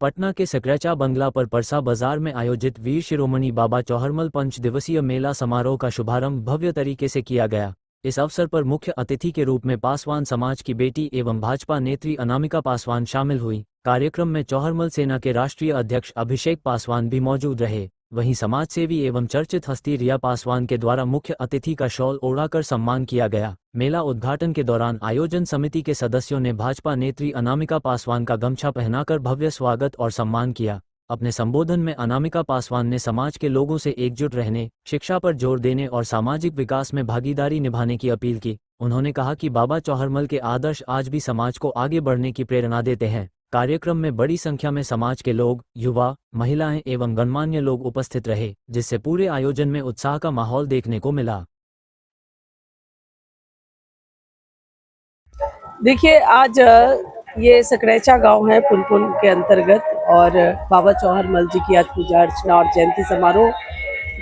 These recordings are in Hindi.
पटना के सकरैचा बंगला पर परसा बाजार में आयोजित वीर शिरोमणि बाबा चौहरमल 5 दिवसीय मेला समारोह का शुभारंभ भव्य तरीके से किया गया। इस अवसर पर मुख्य अतिथि के रूप में पासवान समाज की बेटी एवं भाजपा नेत्री अनामिका पासवान शामिल हुई। कार्यक्रम में चौहरमल सेना के राष्ट्रीय अध्यक्ष अभिषेक पासवान भी मौजूद रहे। वहीं समाजसेवी एवं चर्चित हस्ती रिया पासवान के द्वारा मुख्य अतिथि का शॉल ओढ़ाकर सम्मान किया गया। मेला उद्घाटन के दौरान आयोजन समिति के सदस्यों ने भाजपा नेत्री अनामिका पासवान का गमछा पहनाकर भव्य स्वागत और सम्मान किया। अपने संबोधन में अनामिका पासवान ने समाज के लोगों से एकजुट रहने, शिक्षा पर जोर देने और सामाजिक विकास में भागीदारी निभाने की अपील की। उन्होंने कहा कि बाबा चौहरमल के आदर्श आज भी समाज को आगे बढ़ने की प्रेरणा देते हैं। कार्यक्रम में बड़ी संख्या में समाज के लोग, युवा, महिलाएं एवं गणमान्य लोग उपस्थित रहे, जिससे पूरे आयोजन में उत्साह का माहौल देखने को मिला। देखिए, आज ये सकरैचा गांव है पुनपुन के अंतर्गत, और बाबा चौहरमल जी की आज पूजा अर्चना और जयंती समारोह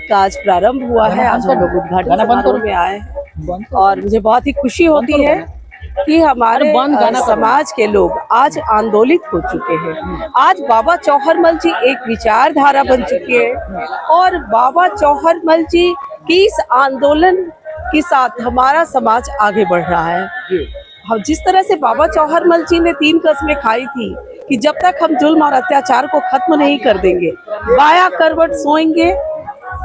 का आज प्रारंभ हुआ है। आज हम लोग उद्घाटन समारोह में आए हैं और मुझे बहुत ही खुशी होती है कि हमारे समाज के लोग आज आंदोलित हो चुके हैं। आज बाबा चौहरमल जी एक विचारधारा बन चुके हैं और बाबा चौहरमल जी की इस आंदोलन के साथ हमारा समाज आगे बढ़ रहा है। हम जिस तरह से बाबा चौहरमल जी ने 3 कस्में खाई थी कि जब तक हम जुल्म और अत्याचार को खत्म नहीं कर देंगे, बाया करवट सोएंगे,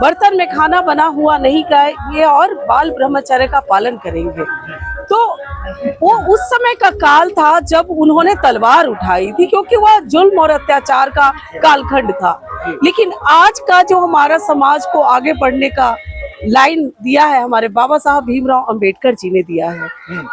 बर्तन में खाना बना हुआ नहीं खाएंगे और बाल ब्रह्मचर्य का पालन करेंगे। तो वो उस समय का काल था जब उन्होंने तलवार उठाई थी, क्योंकि वह जुल्म और अत्याचार का कालखंड था। लेकिन आज का जो हमारा समाज को आगे बढ़ने का लाइन दिया है, हमारे बाबा साहब भीमराव अंबेडकर जी ने दिया है।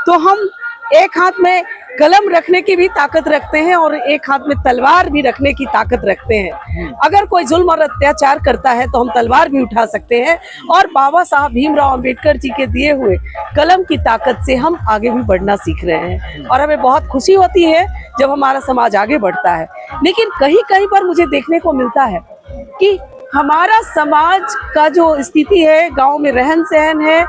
तो हम एक हाथ में कलम रखने की भी ताकत रखते हैं और एक हाथ में तलवार भी रखने की ताकत रखते हैं। अगर कोई जुल्म और अत्याचार करता है तो हम तलवार भी उठा सकते हैं, और बाबा साहब भीमराव अंबेडकर जी के दिए हुए कलम की ताकत से हम आगे भी बढ़ना सीख रहे हैं। और हमें बहुत खुशी होती है जब हमारा समाज आगे बढ़ता है। लेकिन कहीं कहीं पर मुझे देखने को मिलता है कि हमारा समाज का जो स्थिति है, गांव में रहन सहन है,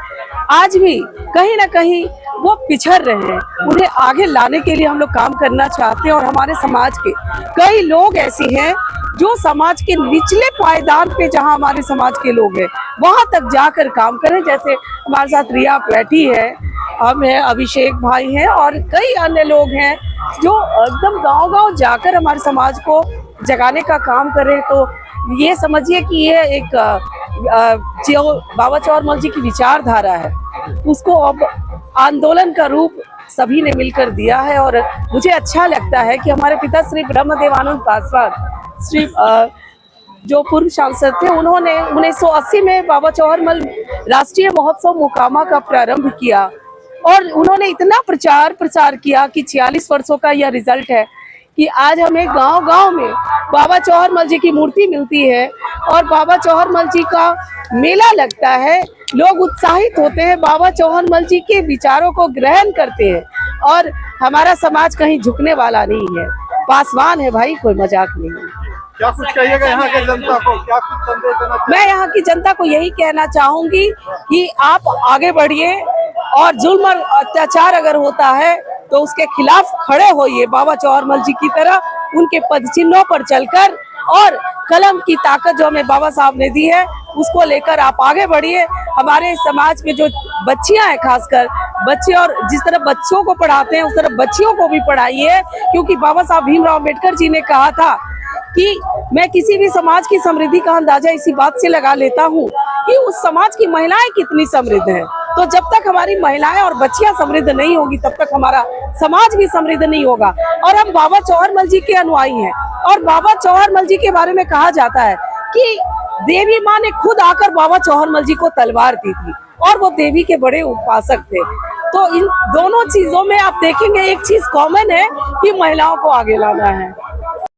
आज भी कहीं ना कहीं वो पिछड़ रहे हैं। उन्हें आगे लाने के लिए हम लोग काम करना चाहते हैं, और हमारे समाज के कई लोग ऐसे हैं जो समाज के निचले पायदान पे, जहां हमारे समाज के लोग हैं, वहां तक जाकर काम करें। जैसे हमारे साथ रिया बैठी है, हम हैं, अभिषेक भाई हैं और कई अन्य लोग हैं जो एकदम गांव-गांव जाकर हमारे समाज को जगाने का काम करें। तो ये समझिए कि ये एक जो बाबा चौहरमल जी की विचारधारा है, उसको अब आंदोलन का रूप सभी ने मिलकर दिया है। और मुझे अच्छा लगता है कि हमारे पिता श्री ब्रह्मदेवानंद पासवान, श्री जो पूर्व सांसद थे, उन्होंने 1980 में बाबा चौहरमल राष्ट्रीय महोत्सव मोकामा का प्रारंभ किया, और उन्होंने इतना प्रचार किया कि 46 वर्षों का यह रिजल्ट है कि आज हमें गांव-गांव में बाबा चौहरमल जी की मूर्ति मिलती है और बाबा चौहरमल जी का मेला लगता है। लोग उत्साहित होते हैं, बाबा चौहरमल जी के विचारों को ग्रहण करते हैं, और हमारा समाज कहीं झुकने वाला नहीं है। पासवान है भाई, कोई मजाक नहीं है। क्या कुछ कहिएगा यहाँ के जनता को, क्या कुछ संदेश देना चाहिए? मैं यहाँ की जनता को यही कहना चाहूंगी कि आप आगे बढ़िए, और जुल्म और अत्याचार अगर होता है तो उसके खिलाफ खड़े होइए, बाबा चौहरमल जी की तरह उनके पद चिन्हों पर चलकर, और कलम की ताकत जो हमें बाबा साहब ने दी है उसको लेकर आप आगे बढ़िए। हमारे समाज में जो बच्चियां हैं, खासकर बच्चे, और जिस तरह बच्चों को पढ़ाते हैं उस तरह बच्चियों को भी पढ़ाइए, क्योंकि बाबा साहब भीमराव अंबेडकर जी ने कहा था कि मैं किसी भी समाज की समृद्धि का अंदाजा इसी बात से लगा लेता हूँ कि उस समाज की महिलाएं कितनी समृद्ध हैं। तो जब तक हमारी महिलाएं और बच्चियां समृद्ध नहीं होगी, तब तक हमारा समाज भी समृद्ध नहीं होगा। और हम बाबा चौहरमल जी के अनुयायी हैं, और बाबा चौहरमल जी के बारे में कहा जाता है कि देवी माँ ने खुद आकर बाबा चौहरमल जी को तलवार दी थी, और वो देवी के बड़े उपासक थे। तो इन दोनों चीजों में आप देखेंगे एक चीज कॉमन है कि महिलाओं को आगे लाना है।